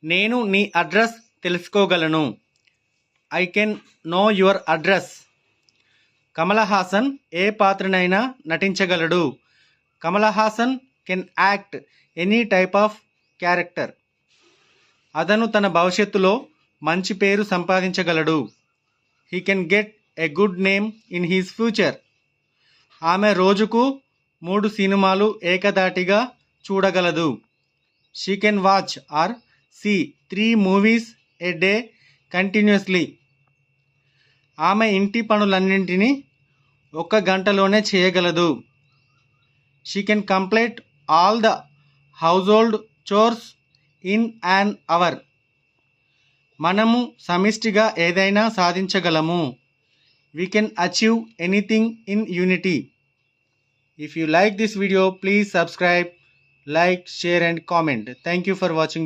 నేను నీ అడ్రస్ తెలుసుకోగలను. I can know your address. Kamal Haasan ఏ పాత్రనైనా నటించగలడు. Kamal Haasan can act any type of character. అతను తన భవిష్యత్తులో మంచి పేరు సంపాదించగలడు. He can get a good name in his future. ఆమె రోజుకు 3 సినిమాలు ఏకధాటిగా చూడగలదు. She can watch or see 3 movies a day continuously. ఆమె ఇంటి పనులన్నింటినీ 1 గంటలోనే చేయగలదు. She can complete all the household chores in an hour. మనము సమిష్టిగా ఏదైనా సాధించగలము. We can achieve anything in unity. If you like this video, please subscribe, like, share and comment. Thank you for watching.